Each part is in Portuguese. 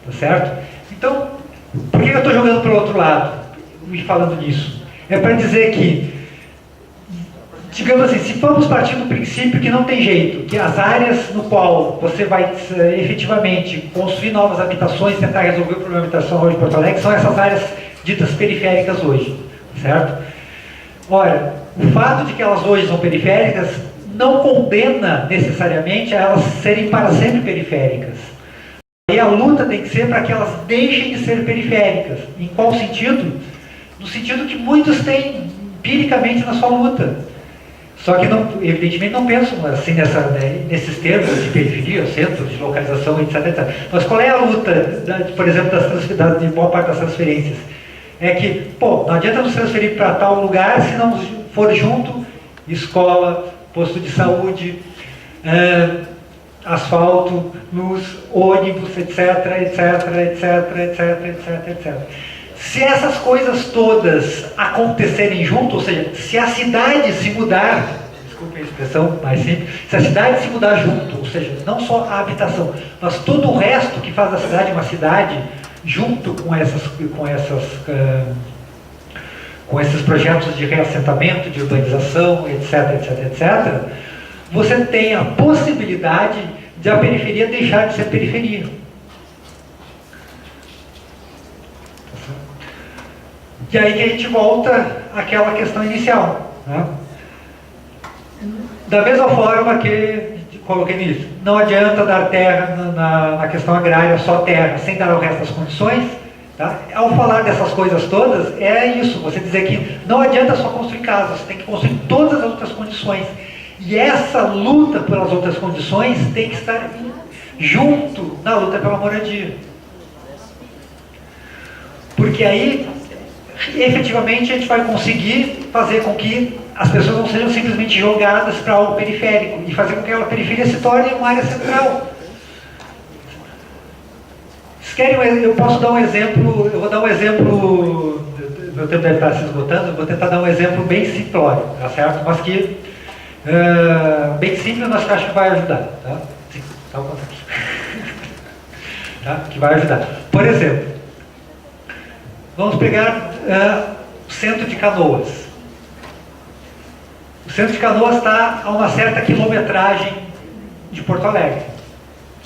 tá certo? Então, por que eu estou jogando para o outro lado, me falando nisso? É para dizer que, digamos assim, se vamos partir do princípio que não tem jeito, que as áreas no qual você vai efetivamente construir novas habitações, tentar resolver o problema de habitação hoje em Porto Alegre, são essas áreas ditas periféricas hoje, certo? Ora, o fato de que elas hoje são periféricas não condena necessariamente a elas serem para sempre periféricas. E a luta tem que ser para que elas deixem de ser periféricas. Em qual sentido? No sentido que muitos têm empiricamente na sua luta. Só que, não, evidentemente, não pensam assim nesses termos de periferia, centro, de localização, etc, etc. Mas qual é a luta, por exemplo, de boa parte das transferências? É que, pô, não adianta nos transferir para tal lugar se não for junto escola, posto de saúde, asfalto, luz, ônibus, etc, etc, etc, etc, etc, etc. Se essas coisas todas acontecerem junto, ou seja, se a cidade se mudar, desculpe a expressão mais simples, se a cidade se mudar junto, ou seja, não só a habitação, mas todo o resto que faz a cidade uma cidade, junto com esses projetos de reassentamento, de urbanização, etc, etc, etc, você tem a possibilidade de a periferia deixar de ser periferia. E aí que a gente volta àquela questão inicial, né? Da mesma forma que coloquei nisso, não adianta dar terra na questão agrária, só terra, sem dar o resto das condições. Tá? Ao falar dessas coisas todas, é isso, você dizer que não adianta só construir casas, você tem que construir todas as outras condições. E essa luta pelas outras condições tem que estar junto na luta pela moradia. Porque aí, efetivamente, a gente vai conseguir fazer com que as pessoas não sejam simplesmente jogadas para algo periférico e fazer com que a periferia se torne uma área central. Se querem, eu posso dar um exemplo, eu vou dar um exemplo, meu tempo deve estar se esgotando, eu vou tentar dar um exemplo bem simplório, tá certo? Mas que, bem simples, mas que eu acho que vai ajudar, tá? Sim, tá ao contrário. Tá? Que vai ajudar. Por exemplo, vamos pegar o centro de Canoas. O centro de Canoas está a uma certa quilometragem de Porto Alegre,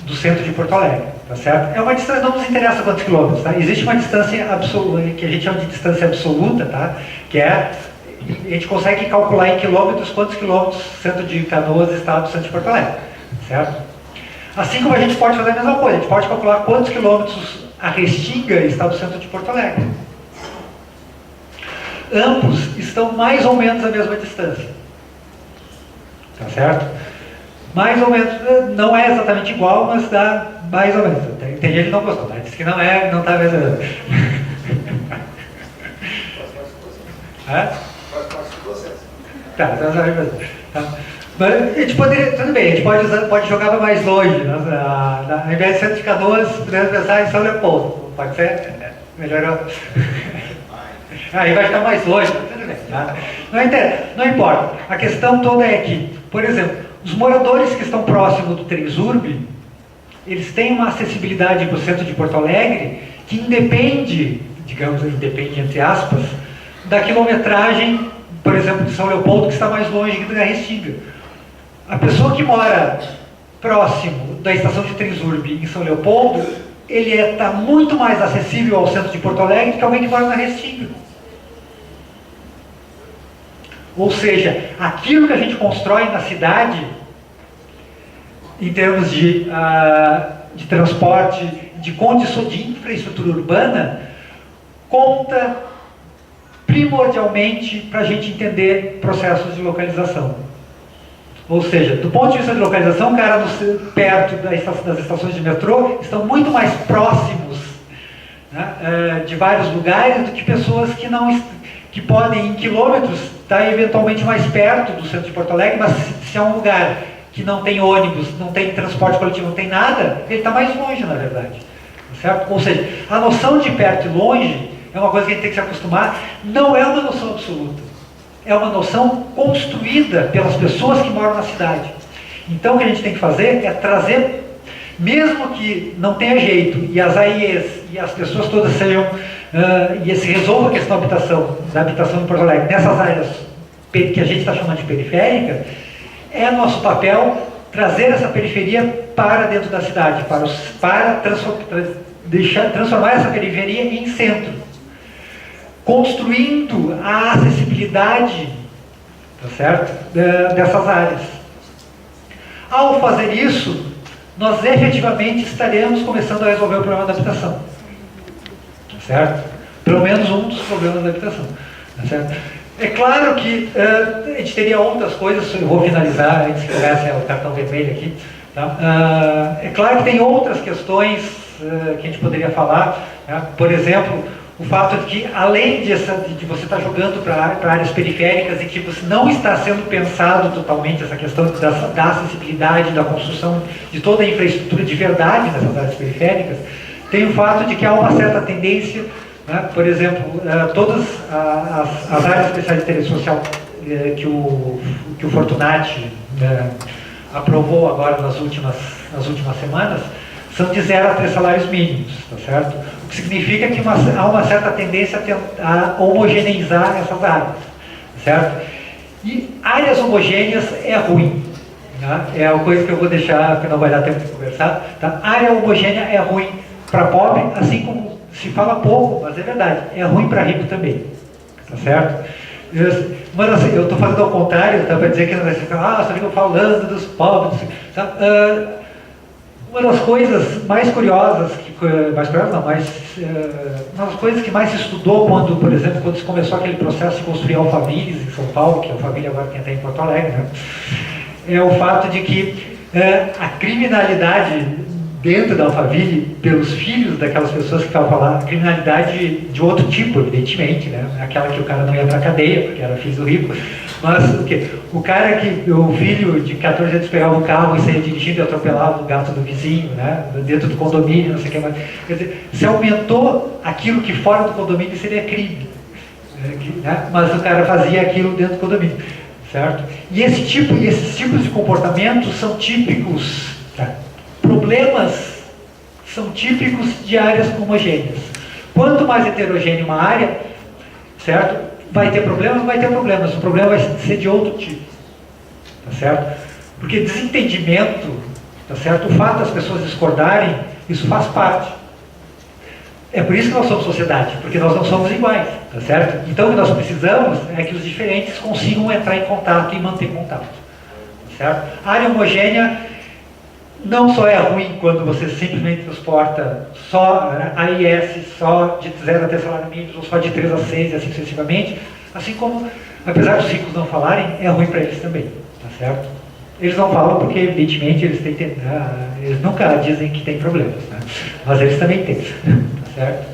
do centro de Porto Alegre, tá certo? É uma distância, não nos interessa quantos quilômetros, tá? Existe uma distância absoluta, que a gente chama de distância absoluta, tá? Que é, a gente consegue calcular em quilômetros quantos quilômetros o centro de Canoas está do centro de Porto Alegre, certo? Assim como a gente pode fazer a mesma coisa, a gente pode calcular quantos quilômetros a Restinga está do centro de Porto Alegre. Ambos estão mais ou menos à mesma distância. Tá certo? Mais ou menos, não é exatamente igual, mas dá mais ou menos. Tem gente que não gostou, tá? Diz que não é, não está mesmo. Faz parte do processo. Tá, então tá. Mas a gente poderia, tudo bem, a gente pode jogar para mais longe. Ao invés de centro de Canoas, podemos pensar em São Leopoldo. Pode ser? Melhorou? Aí vai ficar mais longe, tudo bem. Tá? Não importa. A questão toda é que, por exemplo, os moradores que estão próximos do Transurb, eles têm uma acessibilidade para o centro de Porto Alegre que independe, digamos, independe entre aspas, da quilometragem, por exemplo, de São Leopoldo, que está mais longe que da Restinga. A pessoa que mora próximo da estação de Transurb em São Leopoldo, ele está muito mais acessível ao centro de Porto Alegre do que alguém que mora na Restinga. Ou seja, aquilo que a gente constrói na cidade, em termos de transporte, de condições de infraestrutura urbana, conta primordialmente para a gente entender processos de localização. Ou seja, do ponto de vista de localização, caras perto das estações de metrô estão muito mais próximos, né, de vários lugares do que pessoas que podem, em quilômetros, estar eventualmente mais perto do centro de Porto Alegre, mas se é um lugar que não tem ônibus, não tem transporte coletivo, não tem nada, ele está mais longe, na verdade. Certo? Ou seja, a noção de perto e longe é uma coisa que a gente tem que se acostumar, não é uma noção absoluta. É uma noção construída pelas pessoas que moram na cidade. Então o que a gente tem que fazer é trazer, Mesmo que não tenha jeito e as AIEs e as pessoas todas sejam, e se resolva a questão da habitação em Porto Alegre, nessas áreas que a gente está chamando de periférica, é nosso papel trazer essa periferia para dentro da cidade, para transformar essa periferia em centro, construindo a acessibilidade, tá certo, dessas áreas. Ao fazer isso, nós efetivamente estaremos começando a resolver o problema da habitação, tá certo? Pelo menos um dos problemas da habitação, tá certo? É claro que a gente teria outras coisas, eu vou finalizar antes que comece o cartão vermelho aqui, tá? É claro que tem outras questões que a gente poderia falar, né? Por exemplo, o fato de que, além de você estar jogando para áreas periféricas e que você não está sendo pensado totalmente essa questão da acessibilidade, da construção de toda a infraestrutura de verdade nessas áreas periféricas, tem o fato de que há uma certa tendência, né? Por exemplo, todas as áreas especiais de interesse social que o Fortunati aprovou agora nas últimas semanas, são de 0 a 3 salários mínimos, tá certo? O que significa que há uma certa tendência a homogeneizar essas áreas, certo? E áreas homogêneas é ruim, né? É uma coisa que eu vou deixar, porque não vai dar tempo de conversar, tá? Área homogênea é ruim para pobre, assim como se fala pouco, mas é verdade, é ruim para rico também, tá certo? Mas assim, eu estou fazendo ao contrário, tá? Para dizer que não vai ser, só ficam falando dos pobres, tá? Uma das coisas mais curiosas, uma das coisas que mais se estudou quando, por exemplo, quando se começou aquele processo de construir Alphavilles em São Paulo, que a Alphaville agora tem até em Porto Alegre, né? É o fato de que a criminalidade dentro da Alphaville, pelos filhos daquelas pessoas que estavam lá, criminalidade de outro tipo, evidentemente, né? Aquela que o cara não ia para a cadeia, porque era filho do rico, mas o quê? O cara o filho de 14 anos pegava um carro e saía dirigindo e atropelava o gato do vizinho, né? Dentro do condomínio, não sei o que mais. Quer dizer, se aumentou aquilo que fora do condomínio seria crime, né? Mas o cara fazia aquilo dentro do condomínio, certo? E esses tipos de comportamentos são típicos, tá? Problemas são típicos de áreas homogêneas. Quanto mais heterogênea uma área, certo? Vai ter problemas? Vai ter problemas. O problema vai ser de outro tipo, tá certo? Porque desentendimento, tá certo? O fato das pessoas discordarem, isso faz parte. É por isso que nós somos sociedade, porque nós não somos iguais, tá certo? Então o que nós precisamos é que os diferentes consigam entrar em contato e manter contato, tá certo? A área homogênea não só é ruim quando você simplesmente transporta só AIS, só de 0 a 3 salários mínimos, ou só de 3 a 6 e assim sucessivamente, assim como, apesar dos ricos não falarem, é ruim para eles também, tá certo? Eles não falam porque, evidentemente, eles nunca dizem que tem problemas, né? Mas eles também têm, tá certo?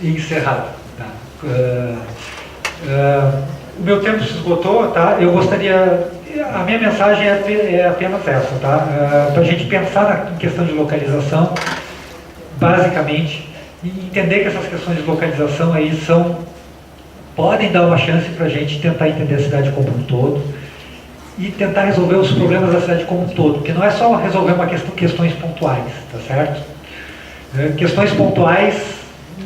E encerrado, tá? O meu tempo se esgotou, tá? Eu gostaria... A minha mensagem é apenas essa, tá? Para a gente pensar em questão de localização, basicamente, e entender que essas questões de localização aí podem dar uma chance para a gente tentar entender a cidade como um todo e tentar resolver os problemas da cidade como um todo, porque não é só resolver questões pontuais, tá certo? Questões pontuais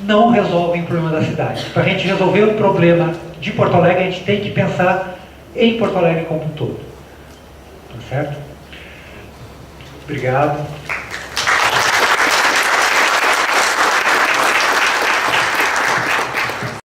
não resolvem o problema da cidade. Para a gente resolver o problema de Porto Alegre, a gente tem que pensar em Porto Alegre como um todo. Tá certo? Obrigado.